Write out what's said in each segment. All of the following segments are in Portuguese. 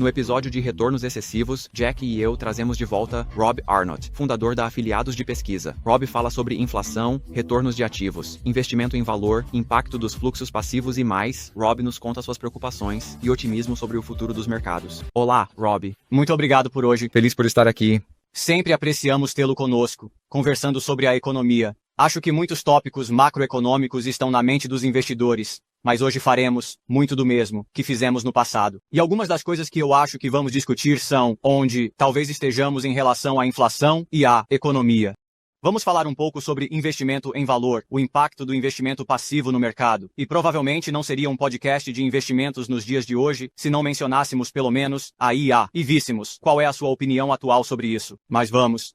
No episódio de Retornos Excessivos, Jack e eu trazemos de volta Rob Arnott, fundador da Afiliados de Pesquisa. Rob fala sobre inflação, retornos de ativos, investimento em valor, impacto dos fluxos passivos e mais. Rob nos conta suas preocupações e otimismo sobre o futuro dos mercados. Olá, Rob. Muito obrigado por hoje. Feliz por estar aqui. Sempre apreciamos tê-lo conosco, conversando sobre a economia. Acho que muitos tópicos macroeconômicos estão na mente dos investidores, mas hoje faremos muito do mesmo que fizemos no passado. E algumas das coisas que eu acho que vamos discutir são onde talvez estejamos em relação à inflação e à economia. Vamos falar um pouco sobre investimento em valor, o impacto do investimento passivo no mercado. E provavelmente não seria um podcast de investimentos nos dias de hoje se não mencionássemos pelo menos a IA e víssemos qual é a sua opinião atual sobre isso. Mas vamos,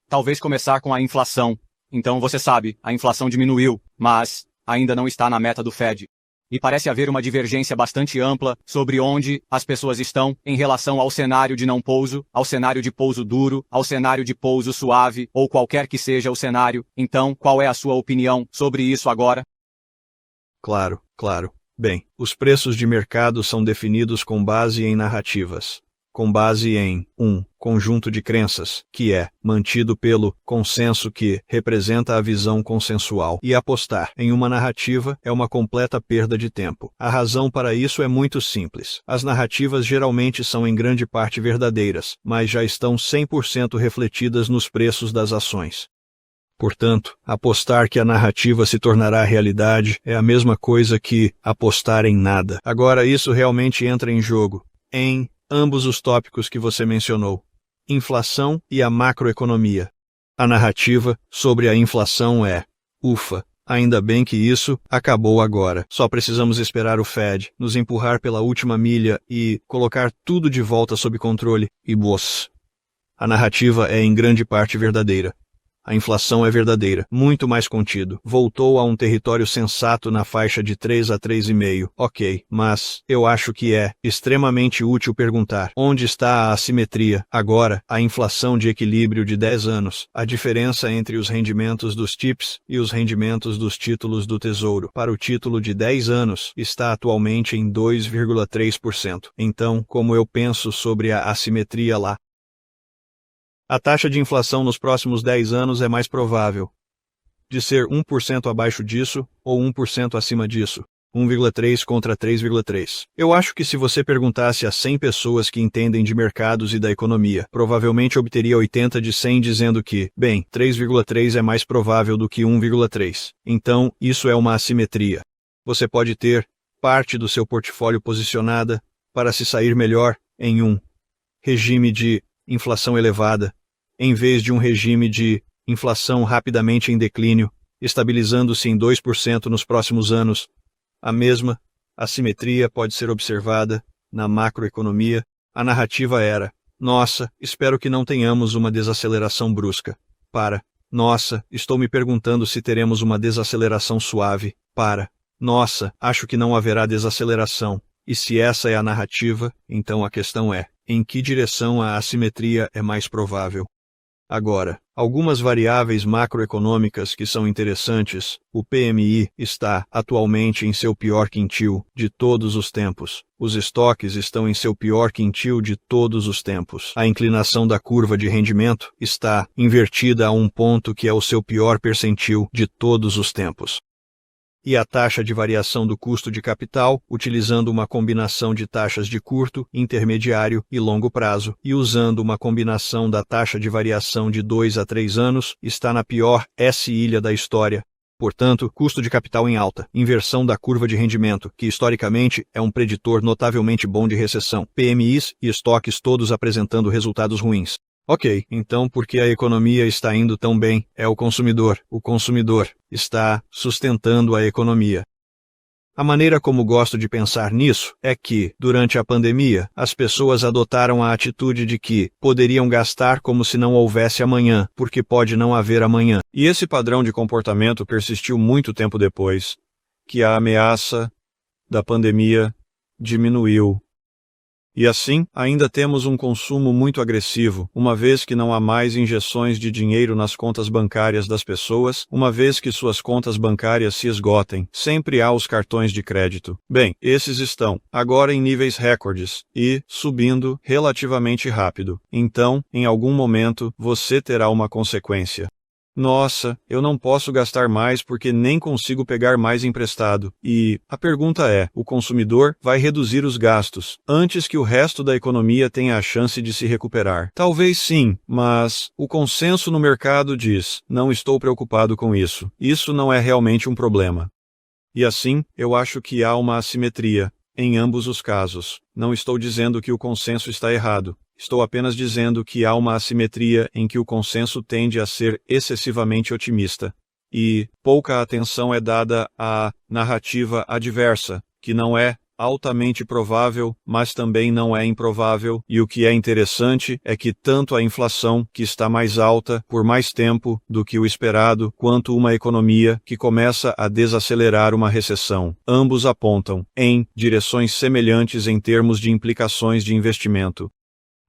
talvez começar com a inflação. Então você sabe, a inflação diminuiu, mas ainda não está na meta do Fed. E parece haver uma divergência bastante ampla sobre onde as pessoas estão em relação ao cenário de não pouso, ao cenário de pouso duro, ao cenário de pouso suave, ou qualquer que seja o cenário. Então, qual é a sua opinião sobre isso agora? Claro. Bem, os preços de mercado são definidos com base em narrativas. Com base em conjunto de crenças, que é mantido pelo consenso que representa a visão consensual. E apostar em uma narrativa é uma completa perda de tempo. A razão para isso é muito simples. As narrativas geralmente são em grande parte verdadeiras, mas já estão 100% refletidas nos preços das ações. Portanto, apostar que a narrativa se tornará realidade é a mesma coisa que apostar em nada. Agora isso realmente entra em jogo em ambos os tópicos que você mencionou, inflação e a macroeconomia. A narrativa sobre a inflação é, ufa, ainda bem que isso acabou agora. Só precisamos esperar o Fed nos empurrar pela última milha e colocar tudo de volta sob controle e boss. A narrativa é em grande parte verdadeira. A inflação é verdadeira, muito mais contido. Voltou a um território sensato na faixa de 3 a 3,5. Ok, mas eu acho que é extremamente útil perguntar: onde está a assimetria? Agora, a inflação de equilíbrio de 10 anos. A diferença entre os rendimentos dos TIPS e os rendimentos dos títulos do Tesouro para o título de 10 anos está atualmente em 2,3%. Então, como eu penso sobre a assimetria lá? A taxa de inflação nos próximos 10 anos é mais provável de ser 1% abaixo disso ou 1% acima disso. 1,3 contra 3,3. Eu acho que se você perguntasse a 100 pessoas que entendem de mercados e da economia, provavelmente obteria 80 de 100 dizendo que, bem, 3,3 é mais provável do que 1,3. Então, isso é uma assimetria. Você pode ter parte do seu portfólio posicionada para se sair melhor em um regime de inflação elevada, em vez de um regime de inflação rapidamente em declínio, estabilizando-se em 2% nos próximos anos. A mesma assimetria pode ser observada na macroeconomia. A narrativa era: nossa, espero que não tenhamos uma desaceleração brusca. Para: nossa, estou me perguntando se teremos uma desaceleração suave. Para: nossa, acho que não haverá desaceleração. E se essa é a narrativa, então a questão é: em que direção a assimetria é mais provável? Agora, algumas variáveis macroeconômicas que são interessantes. O PMI está atualmente em seu pior quintil de todos os tempos. Os estoques estão em seu pior quintil de todos os tempos. A inclinação da curva de rendimento está invertida a um ponto que é o seu pior percentil de todos os tempos. E a taxa de variação do custo de capital, utilizando uma combinação de taxas de curto, intermediário e longo prazo, e usando uma combinação da taxa de variação de 2 a 3 anos, está na pior S-ilha da história. Portanto, custo de capital em alta, inversão da curva de rendimento, que historicamente é um preditor notavelmente bom de recessão, PMIs e estoques todos apresentando resultados ruins. Ok, então por que a economia está indo tão bem? É o consumidor. O consumidor está sustentando a economia. A maneira como gosto de pensar nisso é que, durante a pandemia, as pessoas adotaram a atitude de que poderiam gastar como se não houvesse amanhã, porque pode não haver amanhã. E esse padrão de comportamento persistiu muito tempo depois que a ameaça da pandemia diminuiu. E assim, ainda temos um consumo muito agressivo, uma vez que não há mais injeções de dinheiro nas contas bancárias das pessoas, uma vez que suas contas bancárias se esgotem, sempre há os cartões de crédito. Bem, esses estão, agora em níveis recordes, e, subindo, relativamente rápido. Então, em algum momento, você terá uma consequência. Nossa, eu não posso gastar mais porque nem consigo pegar mais emprestado. E a pergunta é: o consumidor vai reduzir os gastos antes que o resto da economia tenha a chance de se recuperar? Talvez sim, mas o consenso no mercado diz: não estou preocupado com isso. Isso não é realmente um problema. E assim, eu acho que há uma assimetria em ambos os casos. Não estou dizendo que o consenso está errado. Estou apenas dizendo que há uma assimetria em que o consenso tende a ser excessivamente otimista. E pouca atenção é dada à narrativa adversa, que não é altamente provável, mas também não é improvável, e o que é interessante é que tanto a inflação, que está mais alta por mais tempo do que o esperado, quanto uma economia que começa a desacelerar uma recessão, ambos apontam em direções semelhantes em termos de implicações de investimento.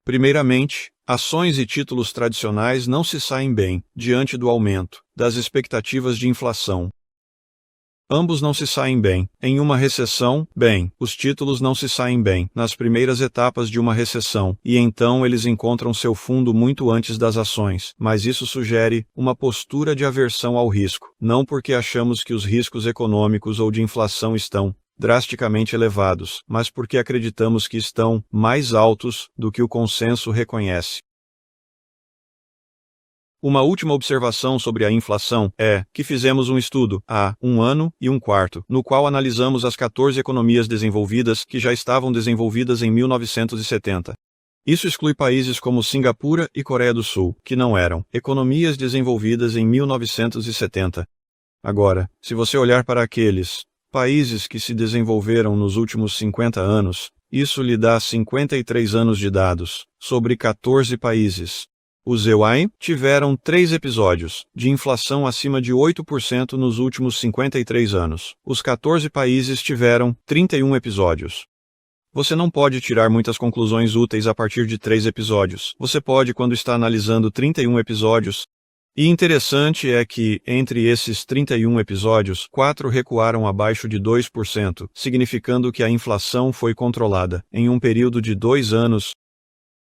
Primeiramente, ações e títulos tradicionais não se saem bem diante do aumento das expectativas de inflação. Ambos não se saem bem. Em uma recessão, bem, os títulos não se saem bem nas primeiras etapas de uma recessão, e então eles encontram seu fundo muito antes das ações, mas isso sugere uma postura de aversão ao risco, não porque achamos que os riscos econômicos ou de inflação estão drasticamente elevados, mas porque acreditamos que estão mais altos do que o consenso reconhece. Uma última observação sobre a inflação é que fizemos um estudo há 1 ano e 1/4, no qual analisamos as 14 economias desenvolvidas que já estavam desenvolvidas em 1970. Isso exclui países como Singapura e Coreia do Sul, que não eram economias desenvolvidas em 1970. Agora, se você olhar para aqueles países que se desenvolveram nos últimos 50 anos, isso lhe dá 53 anos de dados, sobre 14 países. Os EUAI tiveram 3 episódios de inflação acima de 8% nos últimos 53 anos. Os 14 países tiveram 31 episódios. Você não pode tirar muitas conclusões úteis a partir de 3 episódios. Você pode quando está analisando 31 episódios. E interessante é que, entre esses 31 episódios, 4 recuaram abaixo de 2%, significando que a inflação foi controlada, em um período de 2 anos.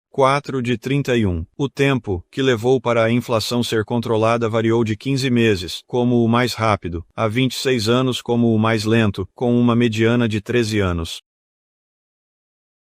4 de 31. O tempo que levou para a inflação ser controlada variou de 15 meses, como o mais rápido, a 26 anos como o mais lento, com uma mediana de 13 anos.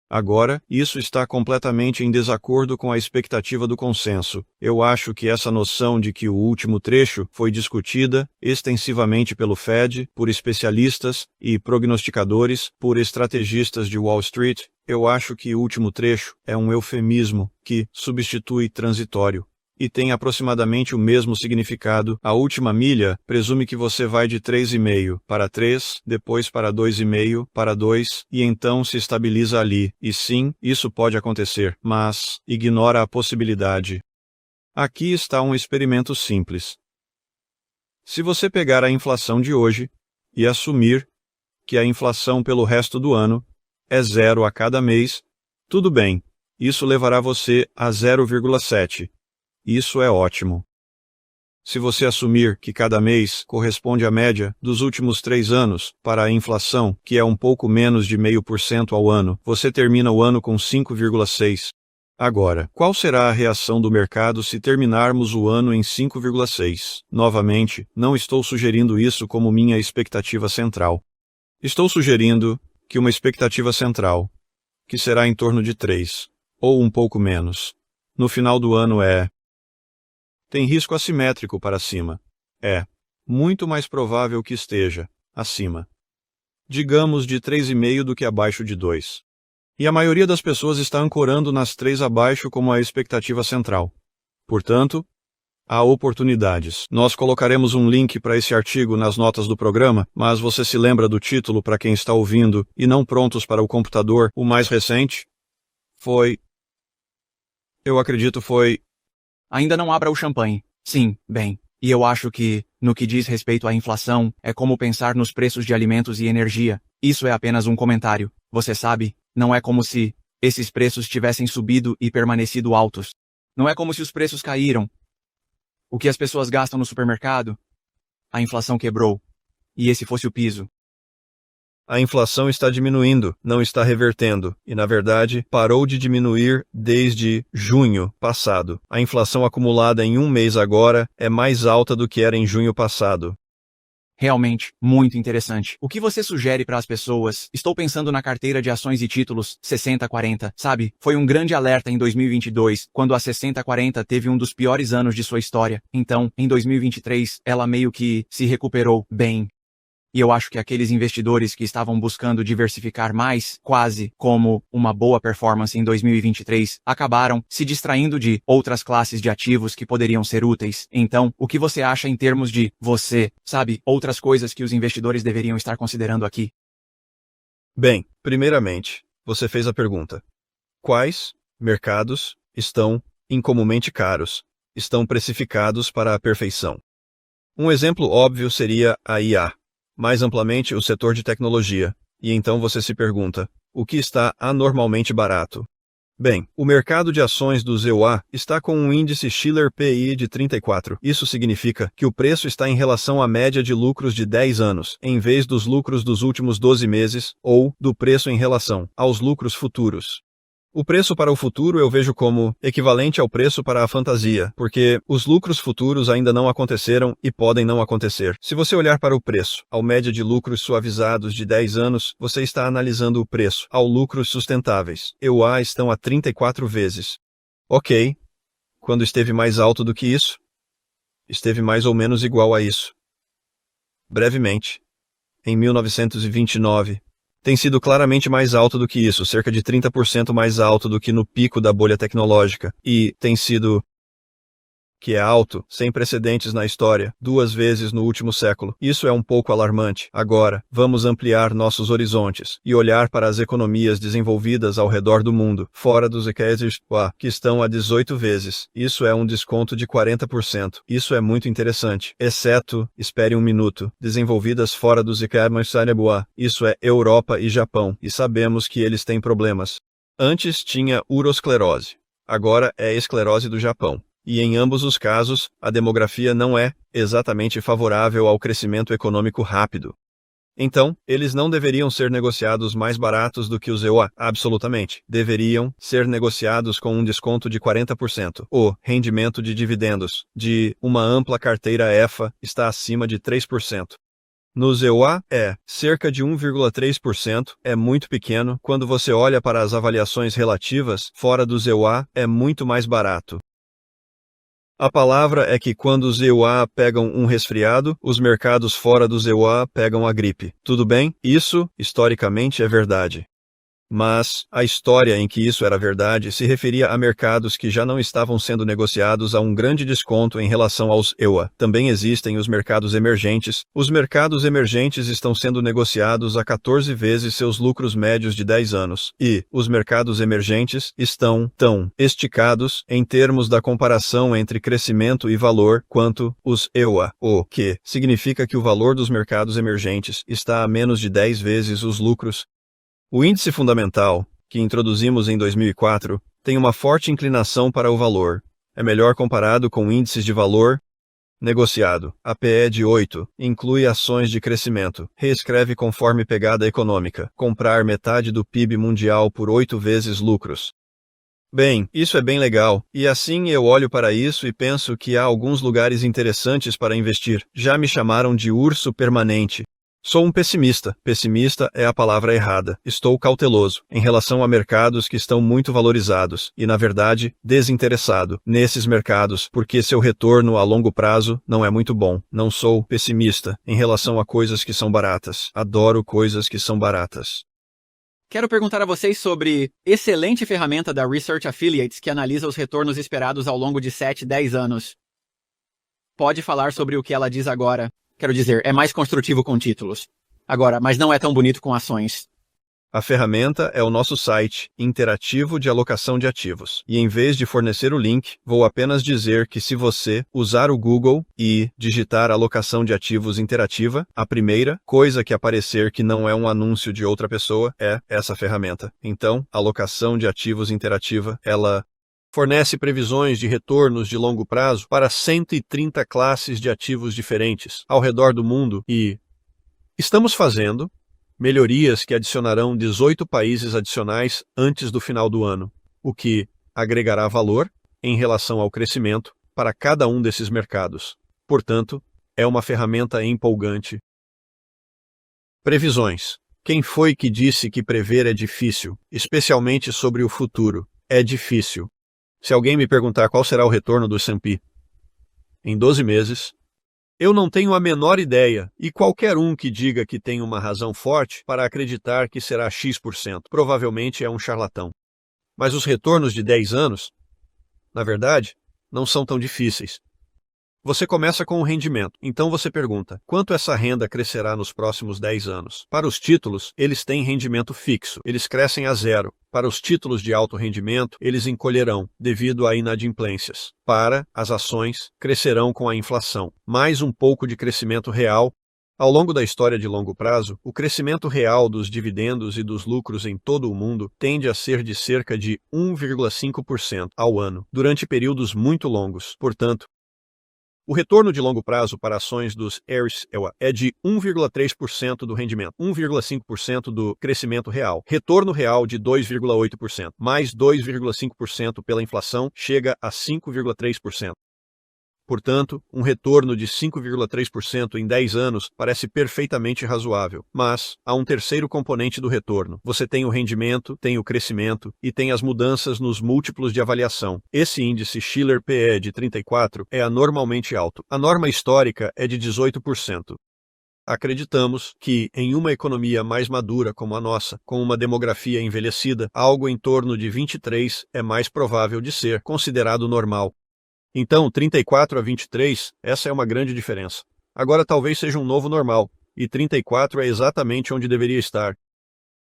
Agora, isso está completamente em desacordo com a expectativa do consenso. Eu acho que essa noção de que o último trecho foi discutida extensivamente pelo Fed, por especialistas e prognosticadores, por estrategistas de Wall Street, eu acho que o último trecho é um eufemismo que substitui transitório. E tem aproximadamente o mesmo significado. A última milha presume que você vai de 3,5 para 3, depois para 2,5 para 2, e então se estabiliza ali. E sim, isso pode acontecer, mas ignora a possibilidade. Aqui está um experimento simples. Se você pegar a inflação de hoje e assumir que a inflação pelo resto do ano é 0 a cada mês, tudo bem, isso levará você a 0,7. Isso é ótimo. Se você assumir que cada mês corresponde à média dos últimos 3 anos para a inflação, que é um pouco menos de 0,5% ao ano, você termina o ano com 5,6. Agora, qual será a reação do mercado se terminarmos o ano em 5,6? Novamente, não estou sugerindo isso como minha expectativa central. Estou sugerindo que uma expectativa central, que será em torno de 3, ou um pouco menos, no final do ano tem risco assimétrico para cima. É muito mais provável que esteja acima, digamos, de 3,5 do que abaixo de 2. E a maioria das pessoas está ancorando nas 3 abaixo como a expectativa central. Portanto, há oportunidades. Nós colocaremos um link para esse artigo nas notas do programa, mas você se lembra do título para quem está ouvindo e não prontos para o computador? O mais recente eu acredito foi Ainda não abra o champanhe. Sim, bem. E eu acho que, no que diz respeito à inflação, é como pensar nos preços de alimentos e energia. Isso é apenas um comentário. Você sabe, não é como se esses preços tivessem subido e permanecido altos. Não é como se os preços caíram. O que as pessoas gastam no supermercado? A inflação quebrou. E esse fosse o piso. A inflação está diminuindo, não está revertendo, e na verdade, parou de diminuir desde junho passado. A inflação acumulada em um mês agora é mais alta do que era em junho passado. Realmente, muito interessante. O que você sugere para as pessoas? Estou pensando na carteira de ações e títulos 60-40, sabe? Foi um grande alerta em 2022, quando a 60-40 teve um dos piores anos de sua história. Então, em 2023, ela meio que se recuperou bem. E eu acho que aqueles investidores que estavam buscando diversificar mais, quase como uma boa performance em 2023, acabaram se distraindo de outras classes de ativos que poderiam ser úteis. Então, o que você acha em termos de outras coisas que os investidores deveriam estar considerando aqui? Bem, primeiramente, você fez a pergunta: quais mercados estão incomumente caros, estão precificados para a perfeição? Um exemplo óbvio seria a IA. Mais amplamente, o setor de tecnologia. E então você se pergunta, o que está anormalmente barato? Bem, o mercado de ações do ZEUA está com um índice Shiller PI de 34. Isso significa que o preço está em relação à média de lucros de 10 anos, em vez dos lucros dos últimos 12 meses, ou do preço em relação aos lucros futuros. O preço para o futuro eu vejo como equivalente ao preço para a fantasia, porque os lucros futuros ainda não aconteceram e podem não acontecer. Se você olhar para o preço ao média de lucros suavizados de 10 anos, você está analisando o preço ao lucros sustentáveis. EUA estão a 34 vezes. Ok. Quando esteve mais alto do que isso? Esteve mais ou menos igual a isso. Brevemente. Em 1929. Tem sido claramente mais alto do que isso, cerca de 30% mais alto do que no pico da bolha tecnológica, e tem sido que é alto, sem precedentes na história, 2 vezes no último século. Isso é um pouco alarmante. Agora, vamos ampliar nossos horizontes e olhar para as economias desenvolvidas ao redor do mundo, fora dos ECAs, que estão a 18 vezes. Isso é um desconto de 40%. Isso é muito interessante. Exceto, espere um minuto, desenvolvidas fora dos ECAs, isso é Europa e Japão, e sabemos que eles têm problemas. Antes tinha urosclerose. Agora é esclerose do Japão. E em ambos os casos, a demografia não é exatamente favorável ao crescimento econômico rápido. Então, eles não deveriam ser negociados mais baratos do que os EUA, absolutamente. Deveriam ser negociados com um desconto de 40%. O rendimento de dividendos de uma ampla carteira EFA está acima de 3%. Nos EUA, cerca de 1,3%, é muito pequeno. Quando você olha para as avaliações relativas, fora dos EUA, é muito mais barato. A palavra é que quando os EUA pegam um resfriado, os mercados fora dos EUA pegam a gripe. Tudo bem? Isso, historicamente, é verdade. Mas a história em que isso era verdade se referia a mercados que já não estavam sendo negociados a um grande desconto em relação aos EUA. Também existem os mercados emergentes. Os mercados emergentes estão sendo negociados a 14 vezes seus lucros médios de 10 anos. E os mercados emergentes estão tão esticados em termos da comparação entre crescimento e valor quanto os EUA, o que significa que o valor dos mercados emergentes está a menos de 10 vezes os lucros. O índice fundamental, que introduzimos em 2004, tem uma forte inclinação para o valor. É melhor comparado com índices de valor negociado. A PE de 8 inclui ações de crescimento. Reescreve conforme pegada econômica. Comprar metade do PIB mundial por 8 vezes lucros. Bem, isso é bem legal, e assim eu olho para isso e penso que há alguns lugares interessantes para investir. Já me chamaram de urso permanente. Sou um pessimista. Pessimista é a palavra errada. Estou cauteloso em relação a mercados que estão muito valorizados e, na verdade, desinteressado nesses mercados, porque seu retorno a longo prazo não é muito bom. Não sou pessimista em relação a coisas que são baratas. Adoro coisas que são baratas. Quero perguntar a vocês sobre excelente ferramenta da Research Affiliates que analisa os retornos esperados ao longo de 7, 10 anos. Pode falar sobre o que ela diz agora. Quero dizer, é mais construtivo com títulos. Agora, mas não é tão bonito com ações. A ferramenta é o nosso site interativo de alocação de ativos. E em vez de fornecer o link, vou apenas dizer que se você usar o Google e digitar alocação de ativos interativa, a primeira coisa que aparecer que não é um anúncio de outra pessoa é essa ferramenta. Então, alocação de ativos interativa, ela fornece previsões de retornos de longo prazo para 130 classes de ativos diferentes ao redor do mundo e estamos fazendo melhorias que adicionarão 18 países adicionais antes do final do ano, o que agregará valor em relação ao crescimento para cada um desses mercados. Portanto, é uma ferramenta empolgante. Previsões. Quem foi que disse que prever é difícil, especialmente sobre o futuro? É difícil. Se alguém me perguntar qual será o retorno do S&P em 12 meses, eu não tenho a menor ideia, e qualquer um que diga que tem uma razão forte para acreditar que será X% provavelmente é um charlatão. Mas os retornos de 10 anos, na verdade, não são tão difíceis. Você começa com o rendimento, então você pergunta, quanto essa renda crescerá nos próximos 10 anos? Para os títulos, eles têm rendimento fixo, eles crescem a zero. Para os títulos de alto rendimento, eles encolherão, devido a inadimplências. Para as ações, crescerão com a inflação. Mais um pouco de crescimento real. Ao longo da história de longo prazo, o crescimento real dos dividendos e dos lucros em todo o mundo tende a ser de cerca de 1,5% ao ano, durante períodos muito longos. Portanto, o retorno de longo prazo para ações dos ERS é de 1,3% do rendimento, 1,5% do crescimento real, retorno real de 2,8%, mais 2,5% pela inflação chega a 5,3%. Portanto, um retorno de 5,3% em 10 anos parece perfeitamente razoável. Mas há um terceiro componente do retorno. Você tem o rendimento, tem o crescimento e tem as mudanças nos múltiplos de avaliação. Esse índice Shiller PE de 34 é anormalmente alto. A norma histórica é de 18%. Acreditamos que, em uma economia mais madura como a nossa, com uma demografia envelhecida, algo em torno de 23 é mais provável de ser considerado normal. Então, 34 a 23, essa é uma grande diferença. Agora talvez seja um novo normal, e 34 é exatamente onde deveria estar.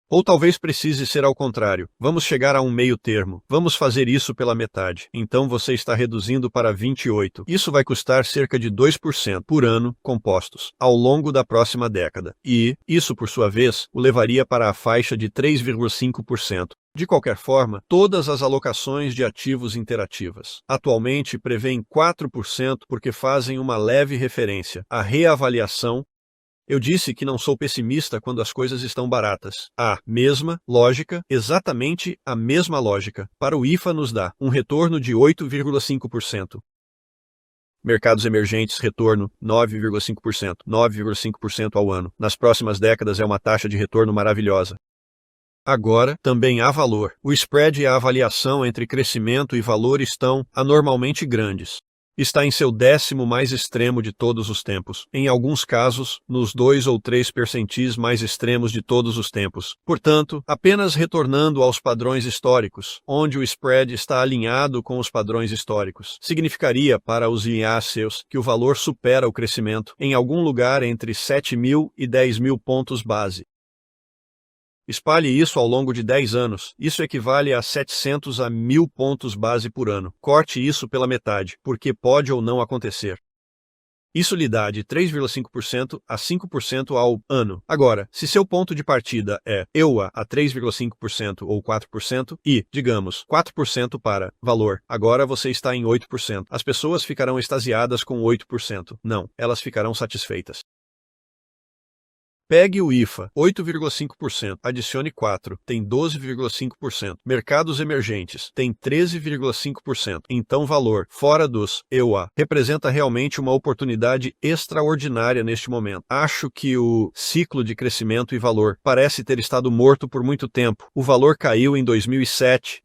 Ou talvez precise ser ao contrário. Vamos chegar a um meio termo. Vamos fazer isso pela metade. Então você está reduzindo para 28. Isso vai custar cerca de 2% por ano, compostos, ao longo da próxima década. E, isso por sua vez, o levaria para a faixa de 3,5%. De qualquer forma, todas as alocações de ativos interativas atualmente prevêem 4% porque fazem uma leve referência à reavaliação. Eu disse que não sou pessimista quando as coisas estão baratas. A mesma lógica, exatamente a mesma lógica, para o IFA nos dá um retorno de 8,5%. Mercados emergentes, retorno 9,5%, 9,5% ao ano. Nas próximas décadas é uma taxa de retorno maravilhosa. Agora, também há valor. O spread e a avaliação entre crescimento e valor estão anormalmente grandes. Está em seu 10º mais extremo de todos os tempos. Em alguns casos, nos 2 ou 3 percentis mais extremos de todos os tempos. Portanto, apenas retornando aos padrões históricos, onde o spread está alinhado com os padrões históricos, significaria para os IACs que o valor supera o crescimento em algum lugar entre 7.000 e 10.000 pontos base. Espalhe isso ao longo de 10 anos. Isso equivale a 700 a 1.000 pontos base por ano. Corte isso pela metade, porque pode ou não acontecer. Isso lhe dá de 3,5% a 5% ao ano. Agora, se seu ponto de partida é EUA a 3,5% ou 4% e, digamos, 4% para valor, agora você está em 8%. As pessoas ficarão extasiadas com 8%. Não, elas ficarão satisfeitas. Pegue o IFA, 8,5%, adicione 4, tem 12,5%. Mercados emergentes, tem 13,5%. Então valor, fora dos EUA, representa realmente uma oportunidade extraordinária neste momento. Acho que o ciclo de crescimento e valor parece ter estado morto por muito tempo. O valor caiu em 2007,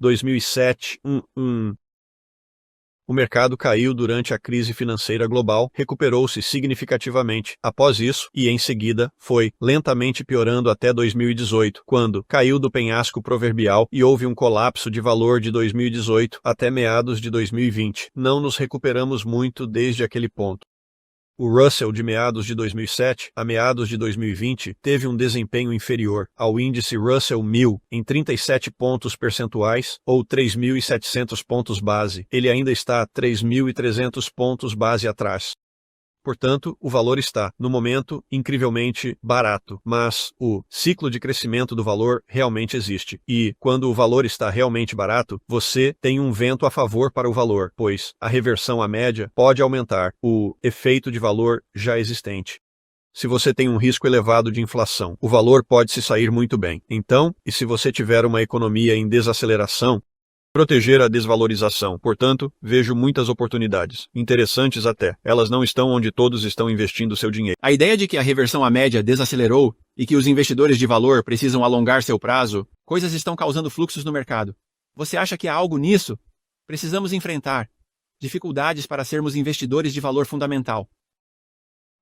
O mercado caiu durante a crise financeira global, recuperou-se significativamente após isso e, em seguida, foi lentamente piorando até 2018, quando caiu do penhasco proverbial e houve um colapso de valor de 2018 até meados de 2020. Não nos recuperamos muito desde aquele ponto. O Russell de meados de 2007 a meados de 2020 teve um desempenho inferior ao índice Russell 1000 em 37 pontos percentuais ou 3.700 pontos base. Ele ainda está 3.300 pontos base atrás. Portanto, o valor está, no momento, incrivelmente barato, mas o ciclo de crescimento do valor realmente existe. E, quando o valor está realmente barato, você tem um vento a favor para o valor, pois a reversão à média pode aumentar o efeito de valor já existente. Se você tem um risco elevado de inflação, o valor pode se sair muito bem. Então, e se você tiver uma economia em desaceleração, proteger a desvalorização. Portanto, vejo muitas oportunidades. Interessantes até. Elas não estão onde todos estão investindo seu dinheiro. A ideia de que a reversão à média desacelerou e que os investidores de valor precisam alongar seu prazo, coisas estão causando fluxos no mercado. Você acha que há algo nisso? Precisamos enfrentar dificuldades para sermos investidores de valor fundamental.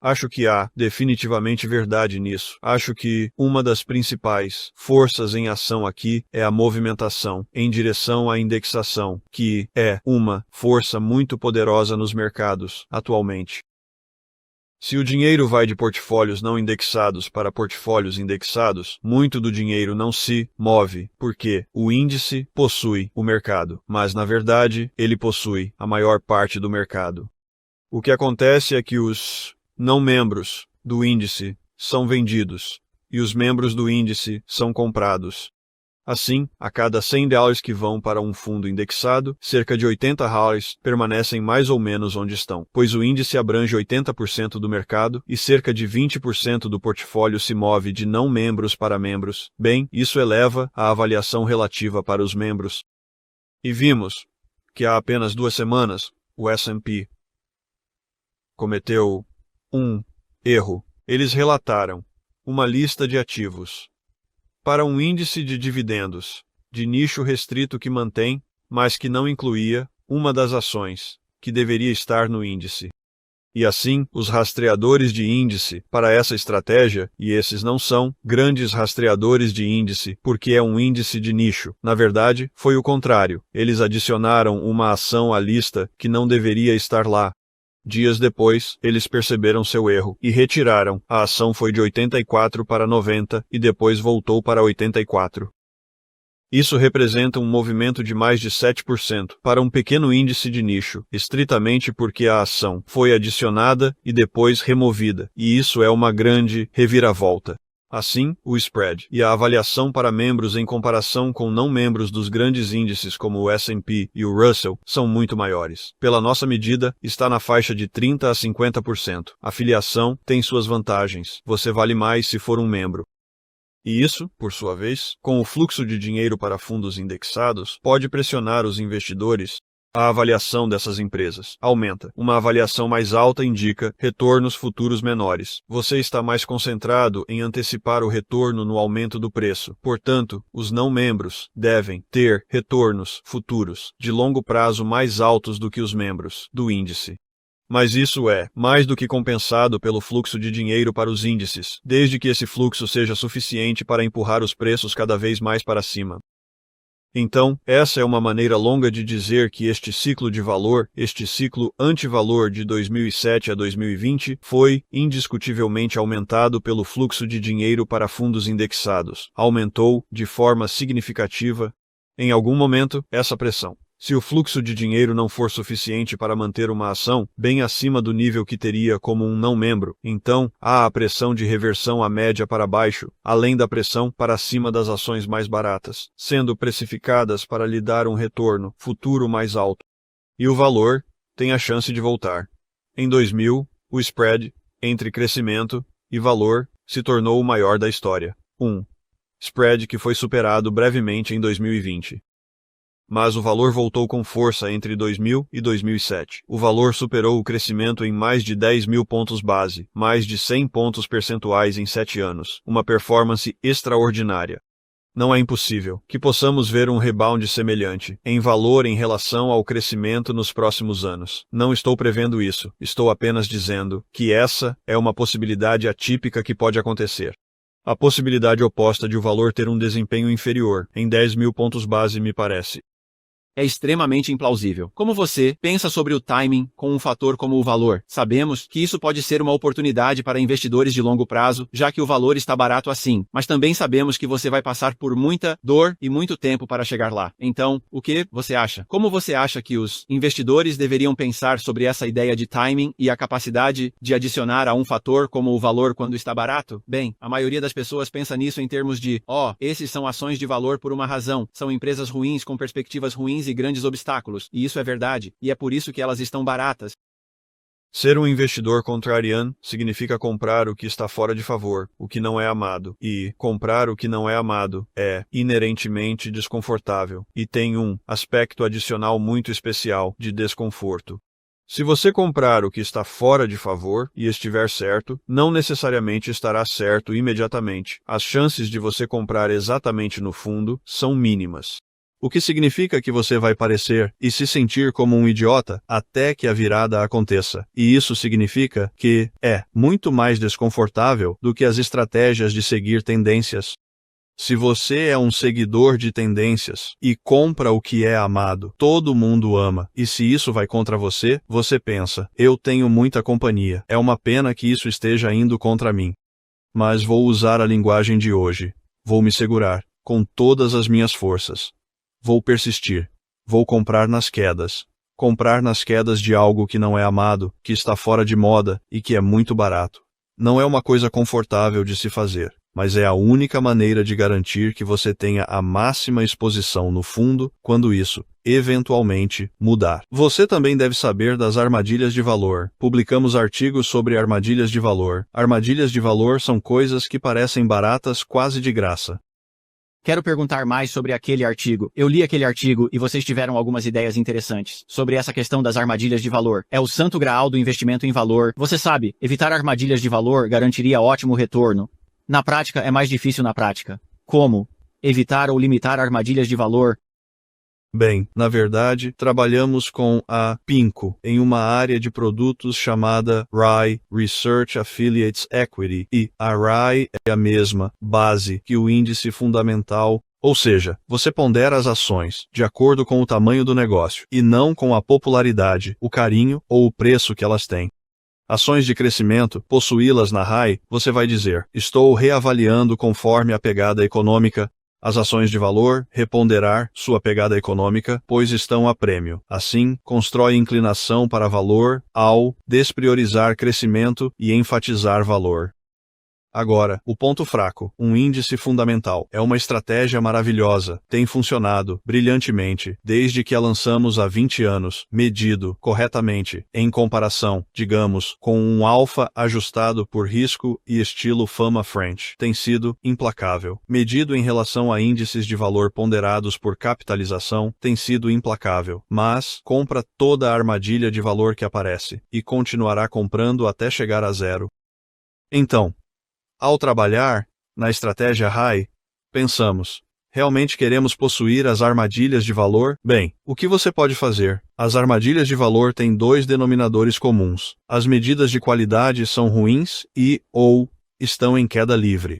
Acho que há definitivamente verdade nisso. Acho que uma das principais forças em ação aqui é a movimentação em direção à indexação, que é uma força muito poderosa nos mercados atualmente. Se o dinheiro vai de portfólios não indexados para portfólios indexados, muito do dinheiro não se move, porque o índice possui o mercado, mas na verdade ele possui a maior parte do mercado. O que acontece é que os não membros do índice são vendidos e os membros do índice são comprados. Assim, a cada $100 que vão para um fundo indexado, cerca de $80 permanecem mais ou menos onde estão, pois o índice abrange 80% do mercado e cerca de 20% do portfólio se move de não membros para membros. Bem, isso eleva a avaliação relativa para os membros. E vimos que há apenas 2 semanas, o S&P cometeu um erro. Eles relataram uma lista de ativos para um índice de dividendos de nicho restrito que mantém, mas que não incluía uma das ações que deveria estar no índice. E assim, os rastreadores de índice para essa estratégia, e esses não são grandes rastreadores de índice, porque é um índice de nicho. Na verdade, foi o contrário. Eles adicionaram uma ação à lista que não deveria estar lá. Dias depois, eles perceberam seu erro e retiraram. A ação foi de 84 para 90 e depois voltou para 84. Isso representa um movimento de mais de 7% para um pequeno índice de nicho, estritamente porque a ação foi adicionada e depois removida, e isso é uma grande reviravolta. Assim, o spread e a avaliação para membros em comparação com não membros dos grandes índices como o S&P e o Russell são muito maiores. Pela nossa medida, está na faixa de 30% a 50%. A filiação tem suas vantagens. Você vale mais se for um membro. E isso, por sua vez, com o fluxo de dinheiro para fundos indexados, pode pressionar os investidores. A avaliação dessas empresas aumenta. Uma avaliação mais alta indica retornos futuros menores. Você está mais concentrado em antecipar o retorno no aumento do preço. Portanto, os não-membros devem ter retornos futuros de longo prazo mais altos do que os membros do índice. Mas isso é mais do que compensado pelo fluxo de dinheiro para os índices, desde que esse fluxo seja suficiente para empurrar os preços cada vez mais para cima. Então, essa é uma maneira longa de dizer que este ciclo de valor, este ciclo antivalor de 2007 a 2020, foi indiscutivelmente aumentado pelo fluxo de dinheiro para fundos indexados. Aumentou de forma significativa. Em algum momento, essa pressão. Se o fluxo de dinheiro não for suficiente para manter uma ação bem acima do nível que teria como um não-membro, então há a pressão de reversão à média para baixo, além da pressão para cima das ações mais baratas, sendo precificadas para lhe dar um retorno futuro mais alto. E o valor tem a chance de voltar. Em 2000, o spread entre crescimento e valor se tornou o maior da história. Spread que foi superado brevemente em 2020. Mas o valor voltou com força entre 2000 e 2007. O valor superou o crescimento em mais de 10.000 pontos base, mais de 100 pontos percentuais em 7 anos. Uma performance extraordinária. Não é impossível que possamos ver um rebound semelhante, em valor em relação ao crescimento nos próximos anos. Não estou prevendo isso, estou apenas dizendo que essa é uma possibilidade atípica que pode acontecer. A possibilidade oposta de o valor ter um desempenho inferior, em 10.000 pontos base me parece É extremamente implausível. Como você pensa sobre o timing com um fator como o valor? Sabemos que isso pode ser uma oportunidade para investidores de longo prazo, já que o valor está barato assim, mas também sabemos que você vai passar por muita dor e muito tempo para chegar lá. Então, o que você acha? Como você acha que os investidores deveriam pensar sobre essa ideia de timing e a capacidade de adicionar a um fator como o valor quando está barato? Bem, a maioria das pessoas pensa nisso em termos de, esses são ações de valor por uma razão, são empresas ruins com perspectivas ruins e grandes obstáculos, e isso é verdade, e é por isso que elas estão baratas. Ser um investidor contrarian significa comprar o que está fora de favor, o que não é amado, e comprar o que não é amado é inerentemente desconfortável e tem um aspecto adicional muito especial de desconforto. Se você comprar o que está fora de favor e estiver certo, não necessariamente estará certo imediatamente. As chances de você comprar exatamente no fundo são mínimas. O que significa que você vai parecer e se sentir como um idiota até que a virada aconteça. E isso significa que é muito mais desconfortável do que as estratégias de seguir tendências. Se você é um seguidor de tendências e compra o que é amado, todo mundo ama. E se isso vai contra você, você pensa, eu tenho muita companhia. É uma pena que isso esteja indo contra mim. Mas vou usar a linguagem de hoje. Vou me segurar, com todas as minhas forças. Vou persistir. Vou comprar nas quedas. Comprar nas quedas de algo que não é amado, que está fora de moda e que é muito barato. Não é uma coisa confortável de se fazer, mas é a única maneira de garantir que você tenha a máxima exposição no fundo quando isso, eventualmente, mudar. Você também deve saber das armadilhas de valor. Publicamos artigos sobre armadilhas de valor. Armadilhas de valor são coisas que parecem baratas quase de graça. Quero perguntar mais sobre aquele artigo. Eu li aquele artigo e vocês tiveram algumas ideias interessantes sobre essa questão das armadilhas de valor. É o santo graal do investimento em valor. Você sabe, evitar armadilhas de valor garantiria ótimo retorno. Na prática, é mais difícil na prática. Como evitar ou limitar armadilhas de valor? Bem, na verdade, trabalhamos com a PINCO em uma área de produtos chamada RAI, Research Affiliates Equity, e a RAI é a mesma base que o índice fundamental, ou seja, você pondera as ações de acordo com o tamanho do negócio, e não com a popularidade, o carinho ou o preço que elas têm. Ações de crescimento, possuí-las na RAI, você vai dizer, estou reavaliando conforme a pegada econômica. As ações de valor, reponderar sua pegada econômica, pois estão a prêmio. Assim, constrói inclinação para valor ao despriorizar crescimento e enfatizar valor. Agora, o ponto fraco, um índice fundamental, é uma estratégia maravilhosa, tem funcionado brilhantemente desde que a lançamos há 20 anos, medido corretamente, em comparação, digamos, com um alfa ajustado por risco e estilo Fama French. Tem sido implacável. Medido em relação a índices de valor ponderados por capitalização, tem sido implacável. Mas, compra toda a armadilha de valor que aparece, e continuará comprando até chegar a zero. Então, ao trabalhar na estratégia RAI, pensamos, realmente queremos possuir as armadilhas de valor? Bem, o que você pode fazer? As armadilhas de valor têm dois denominadores comuns. As medidas de qualidade são ruins ou estão em queda livre.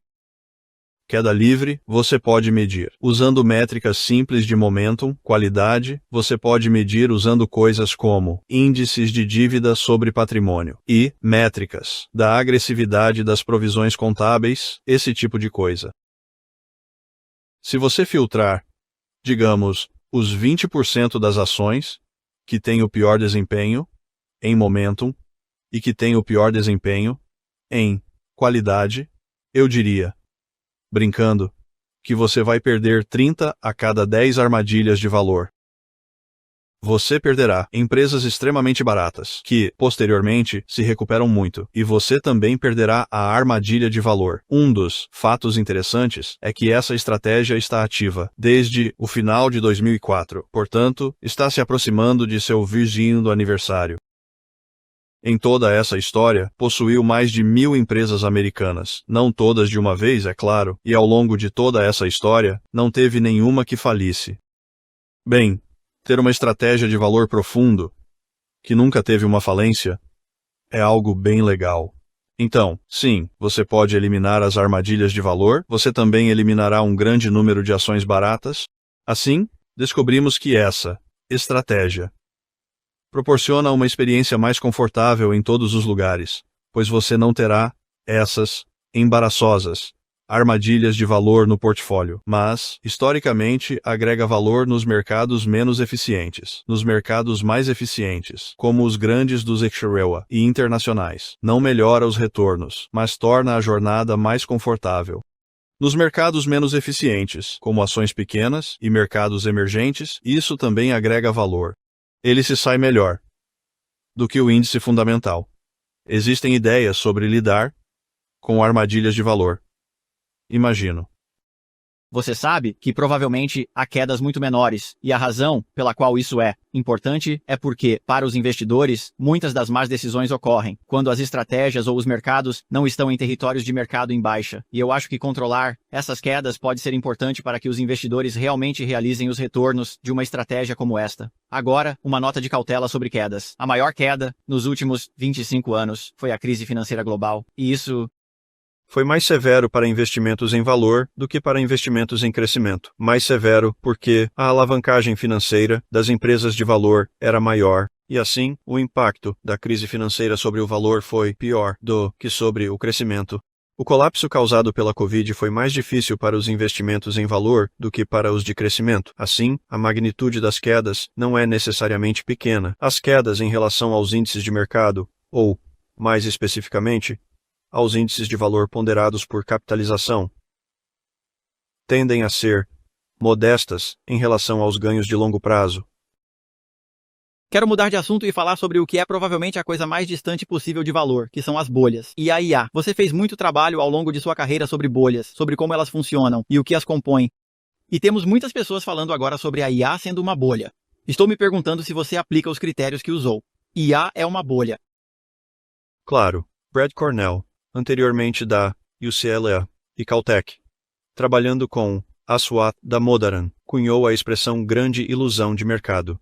Queda livre, você pode medir usando métricas simples de momentum, qualidade, você pode medir usando coisas como índices de dívida sobre patrimônio e métricas da agressividade das provisões contábeis, esse tipo de coisa. Se você filtrar, digamos, os 20% das ações que têm o pior desempenho em momentum e que têm o pior desempenho em qualidade, eu diria, brincando, que você vai perder 30 a cada 10 armadilhas de valor. Você perderá empresas extremamente baratas, que, posteriormente, se recuperam muito, e você também perderá a armadilha de valor. Um dos fatos interessantes é que essa estratégia está ativa desde o final de 2004, portanto, está se aproximando de seu 20º aniversário. Em toda essa história, possuiu mais de 1.000 empresas americanas, não todas de uma vez, é claro, e ao longo de toda essa história, não teve nenhuma que falisse. Bem, ter uma estratégia de valor profundo, que nunca teve uma falência, é algo bem legal. Então, sim, você pode eliminar as armadilhas de valor, você também eliminará um grande número de ações baratas. Assim, descobrimos que essa estratégia proporciona uma experiência mais confortável em todos os lugares, pois você não terá essas embaraçosas armadilhas de valor no portfólio, mas, historicamente, agrega valor nos mercados menos eficientes. Nos mercados mais eficientes, como os grandes dos Exxerewa e internacionais, não melhora os retornos, mas torna a jornada mais confortável. Nos mercados menos eficientes, como ações pequenas e mercados emergentes, isso também agrega valor. Ele se sai melhor do que o índice fundamental. Existem ideias sobre lidar com armadilhas de valor. Imagino. Você sabe que provavelmente há quedas muito menores, e a razão pela qual isso é importante é porque, para os investidores, muitas das más decisões ocorrem quando as estratégias ou os mercados não estão em territórios de mercado em baixa. E eu acho que controlar essas quedas pode ser importante para que os investidores realmente realizem os retornos de uma estratégia como esta. Agora, uma nota de cautela sobre quedas. A maior queda nos últimos 25 anos foi a crise financeira global, e isso foi mais severo para investimentos em valor do que para investimentos em crescimento. Mais severo porque a alavancagem financeira das empresas de valor era maior, e assim, o impacto da crise financeira sobre o valor foi pior do que sobre o crescimento. O colapso causado pela Covid foi mais difícil para os investimentos em valor do que para os de crescimento. Assim, a magnitude das quedas não é necessariamente pequena. As quedas em relação aos índices de mercado, ou, mais especificamente, aos índices de valor ponderados por capitalização, tendem a ser modestas em relação aos ganhos de longo prazo. Quero mudar de assunto e falar sobre o que é provavelmente a coisa mais distante possível de valor, que são as bolhas. E a IA. Você fez muito trabalho ao longo de sua carreira sobre bolhas, sobre como elas funcionam e o que as compõe. E temos muitas pessoas falando agora sobre a IA sendo uma bolha. Estou me perguntando se você aplica os critérios que usou. IA é uma bolha. Claro, Brad Cornell, anteriormente da UCLA e Caltech, trabalhando com Aswath Damodaran, cunhou a expressão grande ilusão de mercado.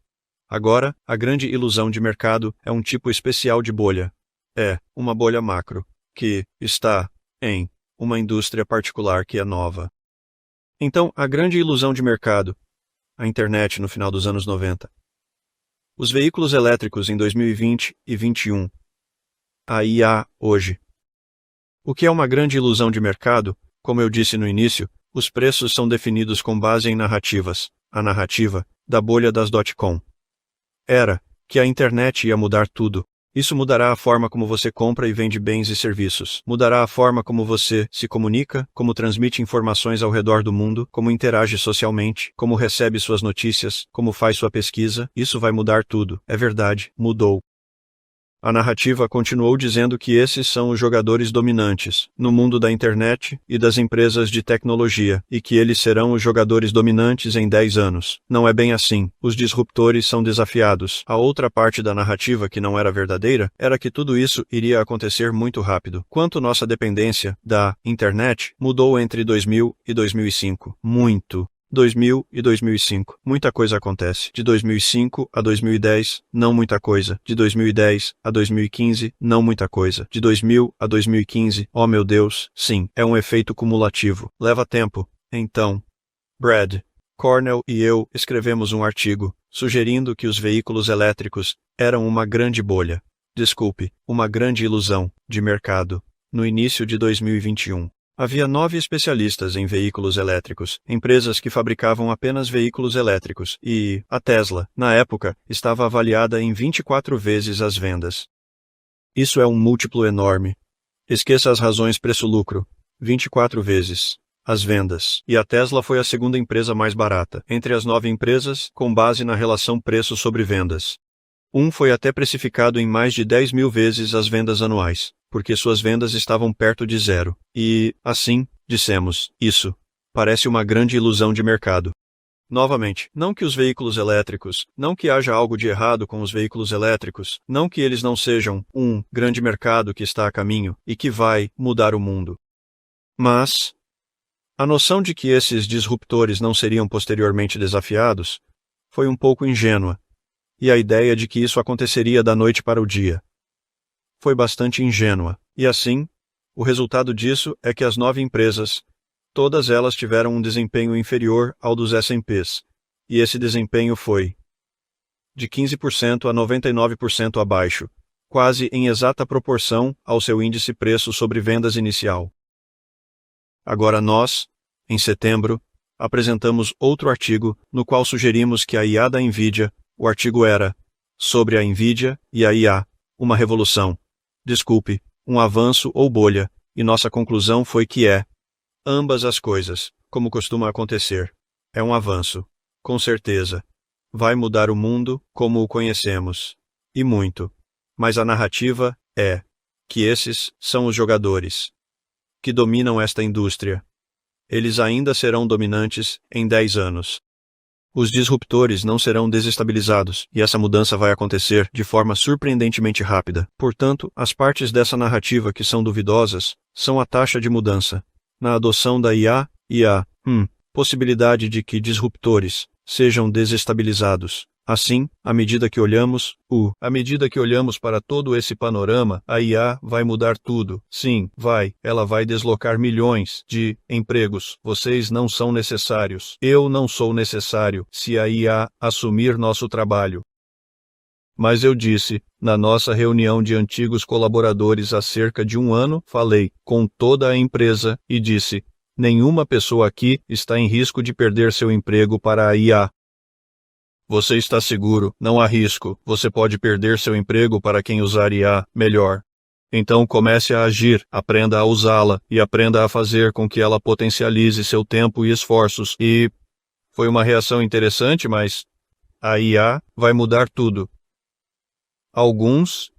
Agora, a grande ilusão de mercado é um tipo especial de bolha. É uma bolha macro, que está em uma indústria particular que é nova. Então, a grande ilusão de mercado, a internet no final dos anos 90. Os veículos elétricos em 2020 e 2021. A IA hoje. O que é uma grande ilusão de mercado? Como eu disse no início, os preços são definidos com base em narrativas. A narrativa da bolha das .com era que a internet ia mudar tudo. Isso mudará a forma como você compra e vende bens e serviços. Mudará a forma como você se comunica, como transmite informações ao redor do mundo, como interage socialmente, como recebe suas notícias, como faz sua pesquisa. Isso vai mudar tudo. É verdade, mudou. A narrativa continuou dizendo que esses são os jogadores dominantes no mundo da internet e das empresas de tecnologia, e que eles serão os jogadores dominantes em 10 anos. Não é bem assim. Os disruptores são desafiados. A outra parte da narrativa que não era verdadeira era que tudo isso iria acontecer muito rápido. Quanto nossa dependência da internet mudou entre 2000 e 2005. Muito. 2000 e 2005. Muita coisa acontece. De 2005 a 2010, não muita coisa. De 2010 a 2015, não muita coisa. De 2000 a 2015, oh meu Deus, sim, é um efeito cumulativo. Leva tempo. Então, Brad Cornell e eu escrevemos um artigo, sugerindo que os veículos elétricos eram uma grande bolha. Desculpe, uma grande ilusão de mercado. No início de 2021. Havia 9 especialistas em veículos elétricos, empresas que fabricavam apenas veículos elétricos, e a Tesla, na época, estava avaliada em 24 vezes as vendas. Isso é um múltiplo enorme. Esqueça as razões preço-lucro. 24 vezes as vendas. E a Tesla foi a segunda empresa mais barata, entre as 9 empresas, com base na relação preço sobre vendas. Foi até precificado em mais de 10 mil vezes as vendas anuais, porque suas vendas estavam perto de zero. E, assim, dissemos, isso parece uma grande ilusão de mercado. Novamente, não que os veículos elétricos, não que haja algo de errado com os veículos elétricos, não que eles não sejam um grande mercado que está a caminho e que vai mudar o mundo. Mas a noção de que esses disruptores não seriam posteriormente desafiados foi um pouco ingênua. E a ideia de que isso aconteceria da noite para o dia foi bastante ingênua. E assim, o resultado disso é que as 9 empresas, todas elas tiveram um desempenho inferior ao dos S&Ps e esse desempenho foi de 15% a 99% abaixo, quase em exata proporção ao seu índice preço sobre vendas inicial. Agora nós, em setembro, apresentamos outro artigo no qual sugerimos que a IA da NVIDIA, o artigo era sobre a NVIDIA e a IA, uma revolução. Desculpe, um avanço ou bolha, e nossa conclusão foi que é ambas as coisas, como costuma acontecer. É um avanço. Com certeza. Vai mudar o mundo como o conhecemos. E muito. Mas a narrativa é que esses são os jogadores que dominam esta indústria. Eles ainda serão dominantes em 10 anos. Os disruptores não serão desestabilizados, e essa mudança vai acontecer de forma surpreendentemente rápida. Portanto, as partes dessa narrativa que são duvidosas são a taxa de mudança na adoção da IA e a possibilidade de que disruptores sejam desestabilizados. Assim, à medida que olhamos para todo esse panorama, a IA vai mudar tudo. Sim, ela vai deslocar milhões de empregos. Vocês não são necessários. Eu não sou necessário se a IA assumir nosso trabalho. Mas eu disse, na nossa reunião de antigos colaboradores há cerca de um ano, falei com toda a empresa e disse: nenhuma pessoa aqui está em risco de perder seu emprego para a IA. Você está seguro, não há risco, você pode perder seu emprego para quem usar IA melhor. Então comece a agir, aprenda a usá-la e aprenda a fazer com que ela potencialize seu tempo e esforços. E foi uma reação interessante, mas a IA vai mudar tudo. Alguns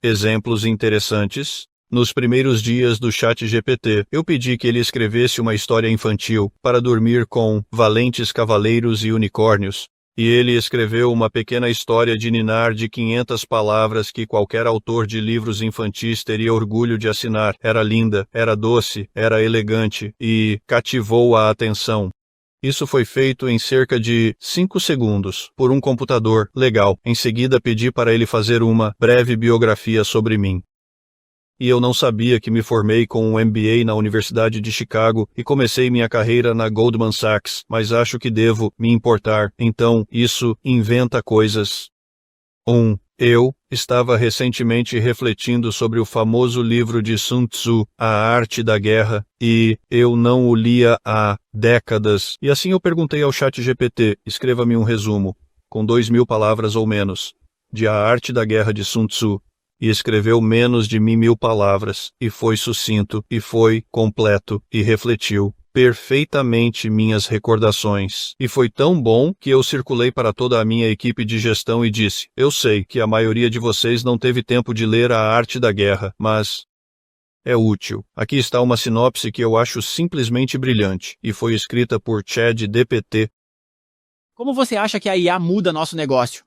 exemplos interessantes. Nos primeiros dias do ChatGPT, eu pedi que ele escrevesse uma história infantil para dormir com valentes cavaleiros e unicórnios. E ele escreveu uma pequena história de ninar de 500 palavras que qualquer autor de livros infantis teria orgulho de assinar. Era linda, era doce, era elegante e cativou a atenção. Isso foi feito em cerca de 5 segundos, por um computador. Legal. Em seguida pedi para ele fazer uma breve biografia sobre mim. E eu não sabia que me formei com um MBA na Universidade de Chicago e comecei minha carreira na Goldman Sachs, mas acho que devo me importar. Então, isso inventa coisas. Eu estava recentemente refletindo sobre o famoso livro de Sun Tzu, A Arte da Guerra, e eu não o lia há décadas. E assim eu perguntei ao ChatGPT, escreva-me um resumo, com 2.000 palavras ou menos, de A Arte da Guerra de Sun Tzu. E escreveu menos de 1.000 palavras, e foi sucinto, e foi completo, e refletiu perfeitamente minhas recordações. E foi tão bom que eu circulei para toda a minha equipe de gestão e disse: eu sei que a maioria de vocês não teve tempo de ler A Arte da Guerra, mas é útil. Aqui está uma sinopse que eu acho simplesmente brilhante, e foi escrita por ChatGPT. Como você acha que a IA muda nosso negócio?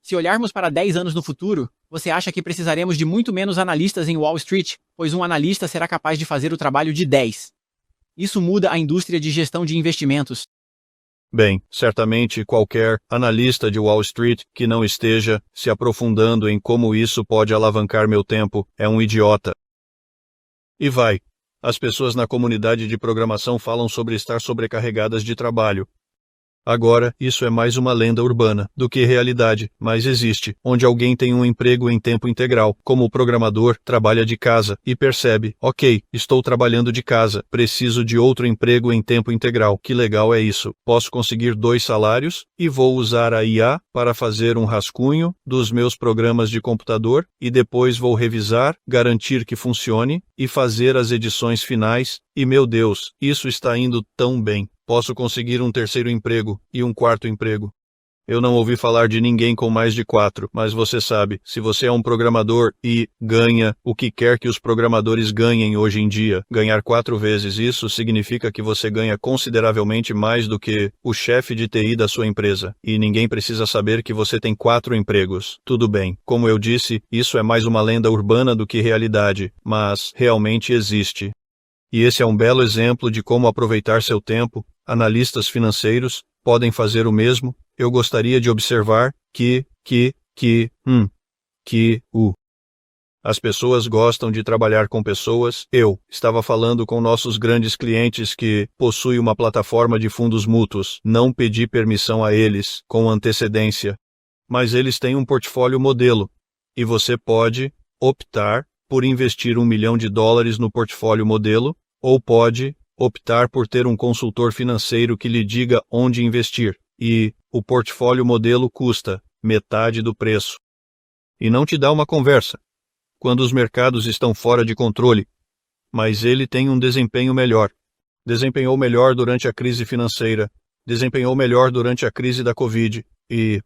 Se olharmos para 10 anos no futuro, você acha que precisaremos de muito menos analistas em Wall Street, pois um analista será capaz de fazer o trabalho de 10. Isso muda a indústria de gestão de investimentos. Bem, certamente qualquer analista de Wall Street que não esteja se aprofundando em como isso pode alavancar meu tempo é um idiota. E as pessoas na comunidade de programação falam sobre estar sobrecarregadas de trabalho. Agora, isso é mais uma lenda urbana do que realidade, mas existe, onde alguém tem um emprego em tempo integral, como o programador trabalha de casa e percebe, ok, estou trabalhando de casa, preciso de outro emprego em tempo integral, que legal é isso, posso conseguir 2 salários e vou usar a IA para fazer um rascunho dos meus programas de computador e depois vou revisar, garantir que funcione e fazer as edições finais, e meu Deus, isso está indo tão bem. Posso conseguir um 3º emprego e um 4º emprego. Eu não ouvi falar de ninguém com mais de 4, mas você sabe, se você é um programador e ganha o que quer que os programadores ganhem hoje em dia, ganhar 4 vezes isso significa que você ganha consideravelmente mais do que o chefe de TI da sua empresa. E ninguém precisa saber que você tem 4 empregos. Tudo bem, como eu disse, isso é mais uma lenda urbana do que realidade, mas realmente existe. E esse é um belo exemplo de como aproveitar seu tempo. Analistas financeiros podem fazer o mesmo. Eu gostaria de observar que o As pessoas gostam de trabalhar com pessoas. Eu estava falando com nossos grandes clientes que possuem uma plataforma de fundos mútuos. Não pedi permissão a eles com antecedência, mas eles têm um portfólio modelo, e você pode optar por investir $1 milhão no portfólio modelo, ou pode optar por ter um consultor financeiro que lhe diga onde investir, e o portfólio modelo custa metade do preço. E não te dá uma conversa quando os mercados estão fora de controle, mas ele tem um desempenho melhor. Desempenhou melhor durante a crise financeira, desempenhou melhor durante a crise da Covid, e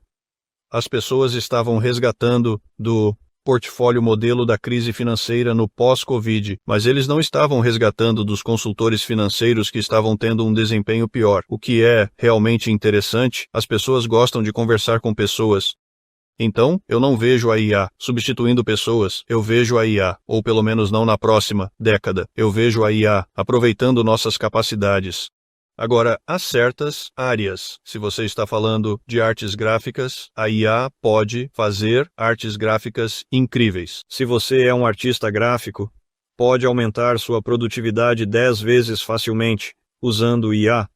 as pessoas estavam resgatando do portfólio modelo da crise financeira no pós-Covid, mas eles não estavam resgatando dos consultores financeiros que estavam tendo um desempenho pior. O que é realmente interessante, as pessoas gostam de conversar com pessoas. Então, eu não vejo a IA substituindo pessoas, eu vejo a IA, ou pelo menos não na próxima década, eu vejo a IA aproveitando nossas capacidades. Agora, há certas áreas. Se você está falando de artes gráficas, a IA pode fazer artes gráficas incríveis. Se você é um artista gráfico, pode aumentar sua produtividade 10 vezes facilmente usando IA.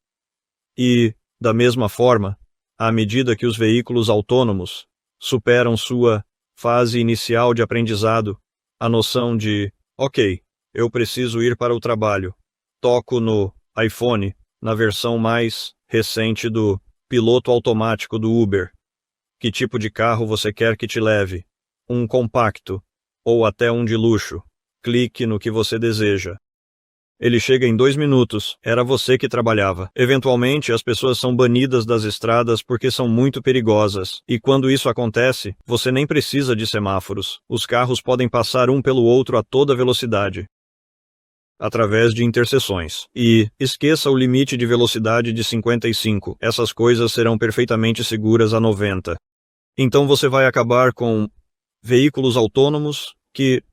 E, da mesma forma, à medida que os veículos autônomos superam sua fase inicial de aprendizado, a noção de, ok, eu preciso ir para o trabalho, toco no iPhone, na versão mais recente do piloto automático do Uber. Que tipo de carro você quer que te leve? Um compacto, ou até um de luxo. Clique no que você deseja. Ele chega em 2 minutos, era você que trabalhava. Eventualmente, as pessoas são banidas das estradas porque são muito perigosas. E quando isso acontece, você nem precisa de semáforos. Os carros podem passar um pelo outro a toda velocidade, através de interseções. E esqueça o limite de velocidade de 55. Essas coisas serão perfeitamente seguras a 90. Então você vai acabar com veículos autônomos que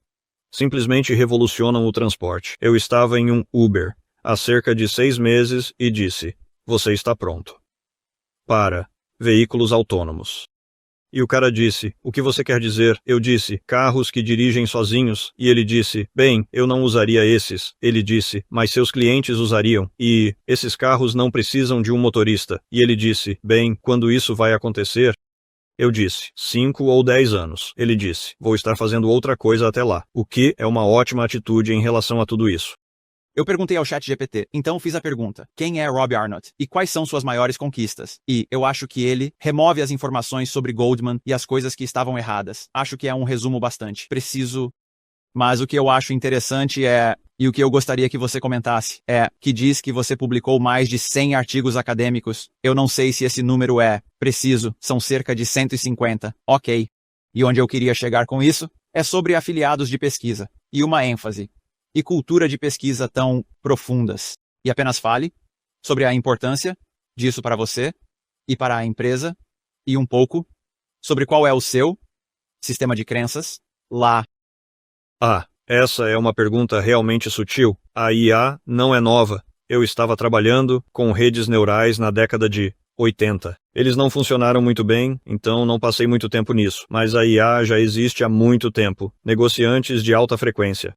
simplesmente revolucionam o transporte. Eu estava em um Uber há cerca de 6 meses e disse, você está pronto para veículos autônomos. E o cara disse, o que você quer dizer? Eu disse, carros que dirigem sozinhos. E ele disse, bem, eu não usaria esses. Ele disse, mas seus clientes usariam. E esses carros não precisam de um motorista. E ele disse, bem, quando isso vai acontecer? Eu disse, 5 ou 10 anos. Ele disse, vou estar fazendo outra coisa até lá. O que é uma ótima atitude em relação a tudo isso. Eu perguntei ao ChatGPT, então fiz a pergunta, quem é Rob Arnott e quais são suas maiores conquistas? E eu acho que ele remove as informações sobre Goldman e as coisas que estavam erradas. Acho que é um resumo bastante preciso, mas o que eu acho interessante é, e o que eu gostaria que você comentasse, é que diz que você publicou mais de 100 artigos acadêmicos. Eu não sei se esse número é preciso, são cerca de 150, ok. E onde eu queria chegar com isso é sobre afiliados de pesquisa, e uma ênfase. E cultura de pesquisa tão profundas. E apenas fale sobre a importância disso para você e para a empresa, e um pouco sobre qual é o seu sistema de crenças lá. Essa é uma pergunta realmente sutil. A IA não é nova. Eu estava trabalhando com redes neurais na década de 80. Eles não funcionaram muito bem, então não passei muito tempo nisso. Mas a IA já existe há muito tempo. Negociantes de alta frequência.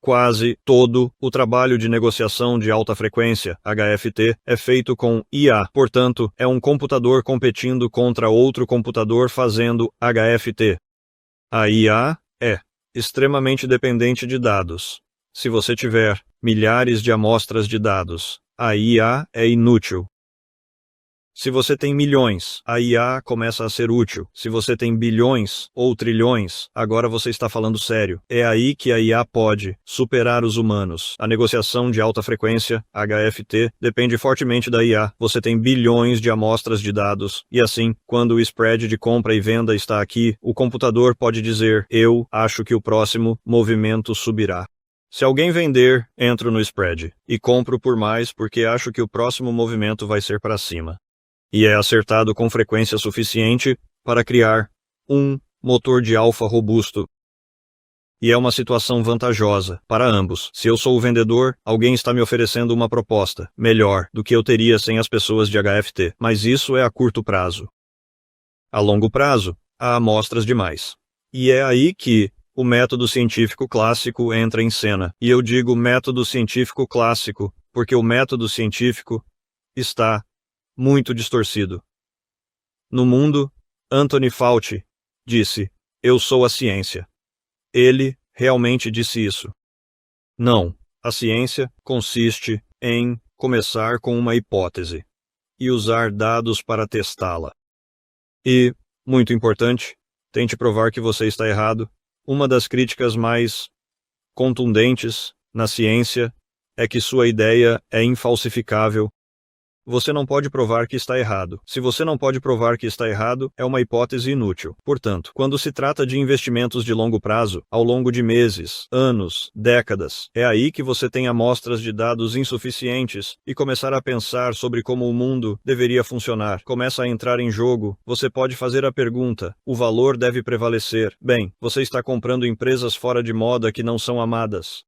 Quase todo o trabalho de negociação de alta frequência, HFT, é feito com IA. Portanto, é um computador competindo contra outro computador fazendo HFT. A IA é extremamente dependente de dados. Se você tiver milhares de amostras de dados, a IA é inútil. Se você tem milhões, a IA começa a ser útil. Se você tem bilhões ou trilhões, agora você está falando sério. É aí que a IA pode superar os humanos. A negociação de alta frequência, HFT, depende fortemente da IA. Você tem bilhões de amostras de dados. E assim, quando o spread de compra e venda está aqui, o computador pode dizer, eu acho que o próximo movimento subirá. Se alguém vender, entro no spread e compro por mais porque acho que o próximo movimento vai ser para cima. E é acertado com frequência suficiente para criar um motor de alfa robusto. E é uma situação vantajosa para ambos. Se eu sou o vendedor, alguém está me oferecendo uma proposta melhor do que eu teria sem as pessoas de HFT, mas isso é a curto prazo. A longo prazo, há amostras demais. E é aí que o método científico clássico entra em cena. E eu digo método científico clássico, porque o método científico está muito distorcido. No mundo, Anthony Fauci disse: "Eu sou a ciência." Ele realmente disse isso. Não, a ciência consiste em começar com uma hipótese e usar dados para testá-la. E, muito importante, tente provar que você está errado. Uma das críticas mais contundentes na ciência é que sua ideia é infalsificável. Você não pode provar que está errado. Se você não pode provar que está errado, é uma hipótese inútil. Portanto, quando se trata de investimentos de longo prazo, ao longo de meses, anos, décadas, é aí que você tem amostras de dados insuficientes e começar a pensar sobre como o mundo deveria funcionar. Começa a entrar em jogo. Você pode fazer a pergunta: o valor deve prevalecer. Bem, você está comprando empresas fora de moda que não são amadas.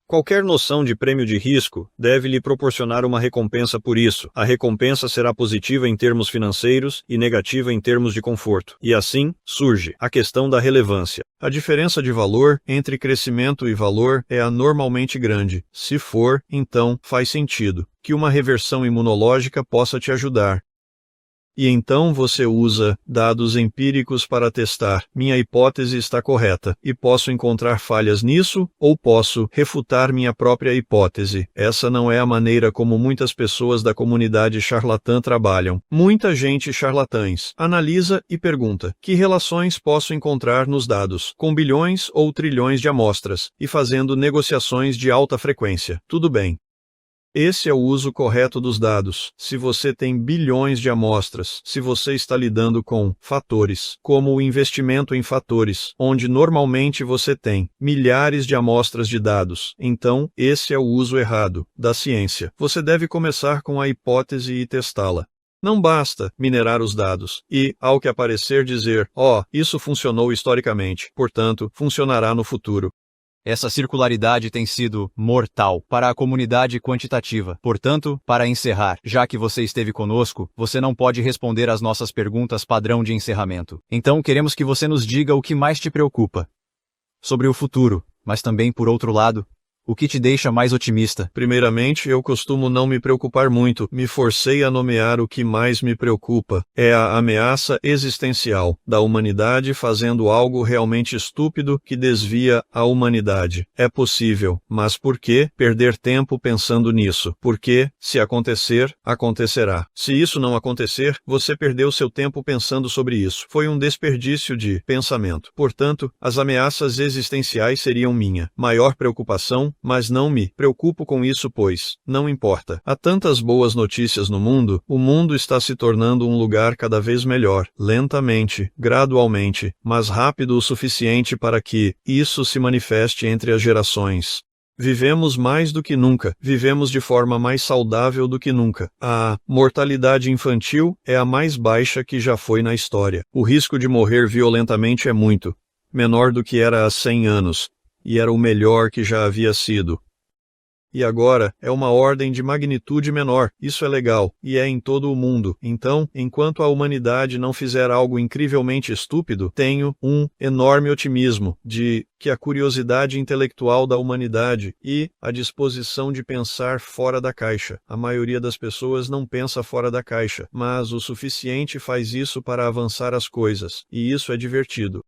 Qualquer noção de prêmio de risco deve lhe proporcionar uma recompensa por isso. A recompensa será positiva em termos financeiros e negativa em termos de conforto. E assim, surge a questão da relevância. A diferença de valor entre crescimento e valor é anormalmente grande. Se for, então, faz sentido que uma reversão imunológica possa te ajudar. E então você usa dados empíricos para testar: minha hipótese está correta, e posso encontrar falhas nisso, ou posso refutar minha própria hipótese. Essa não é a maneira como muitas pessoas da comunidade charlatã trabalham. Muita gente charlatães analisa e pergunta: que relações posso encontrar nos dados, com bilhões ou trilhões de amostras, e fazendo negociações de alta frequência. Tudo bem. Esse é o uso correto dos dados. Se você tem bilhões de amostras, se você está lidando com fatores, como o investimento em fatores, onde normalmente você tem milhares de amostras de dados, então esse é o uso errado da ciência. Você deve começar com a hipótese e testá-la. Não basta minerar os dados e, ao que aparecer, dizer: isso funcionou historicamente, portanto, funcionará no futuro. Essa circularidade tem sido mortal para a comunidade quantitativa. Portanto, para encerrar, já que você esteve conosco, você não pode responder às nossas perguntas padrão de encerramento. Então, queremos que você nos diga o que mais te preocupa sobre o futuro, mas também, por outro lado, o que te deixa mais otimista? Primeiramente, eu costumo não me preocupar muito. Me forcei a nomear o que mais me preocupa. É a ameaça existencial da humanidade fazendo algo realmente estúpido que desvia a humanidade. É possível, mas por que perder tempo pensando nisso? Porque, se acontecer, acontecerá. Se isso não acontecer, você perdeu seu tempo pensando sobre isso. Foi um desperdício de pensamento. Portanto, as ameaças existenciais seriam minha maior preocupação, mas não me preocupo com isso, pois não importa. Há tantas boas notícias no mundo, o mundo está se tornando um lugar cada vez melhor, lentamente, gradualmente, mas rápido o suficiente para que isso se manifeste entre as gerações. Vivemos mais do que nunca, vivemos de forma mais saudável do que nunca. A mortalidade infantil é a mais baixa que já foi na história. O risco de morrer violentamente é muito menor do que era há 100 anos. E era o melhor que já havia sido. E agora, é uma ordem de magnitude menor. Isso é legal, e é em todo o mundo. Então, enquanto a humanidade não fizer algo incrivelmente estúpido, tenho um enorme otimismo de que a curiosidade intelectual da humanidade e a disposição de pensar fora da caixa. A maioria das pessoas não pensa fora da caixa, mas o suficiente faz isso para avançar as coisas, e isso é divertido.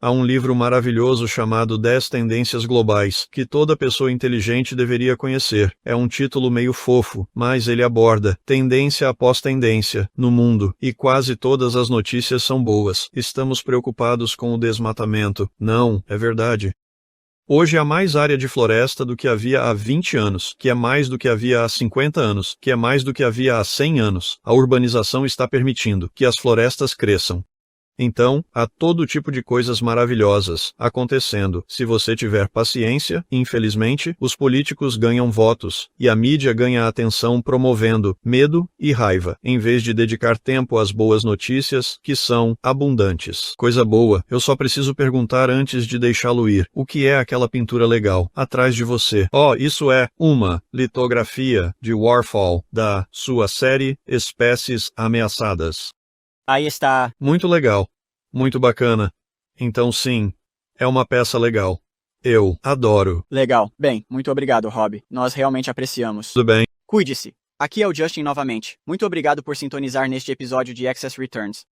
Há um livro maravilhoso chamado 10 Tendências Globais, que toda pessoa inteligente deveria conhecer. É um título meio fofo, mas ele aborda tendência após tendência no mundo, e quase todas as notícias são boas. Estamos preocupados com o desmatamento. Não, é verdade. Hoje há mais área de floresta do que havia há 20 anos, que é mais do que havia há 50 anos, que é mais do que havia há 100 anos. A urbanização está permitindo que as florestas cresçam. Então, há todo tipo de coisas maravilhosas acontecendo. Se você tiver paciência, infelizmente, os políticos ganham votos, e a mídia ganha atenção promovendo medo e raiva, em vez de dedicar tempo às boas notícias, que são abundantes. Coisa boa, eu só preciso perguntar antes de deixá-lo ir. O que é aquela pintura legal, atrás de você? Isso é uma litografia de Warhol, da sua série Espécies Ameaçadas. Aí está. Muito legal. Muito bacana. Então sim, É uma peça legal. Eu adoro. Legal. Bem, muito obrigado, Rob. Nós realmente apreciamos. Tudo bem? Cuide-se. Aqui é o Justin novamente. Muito obrigado por sintonizar neste episódio de Excess Returns.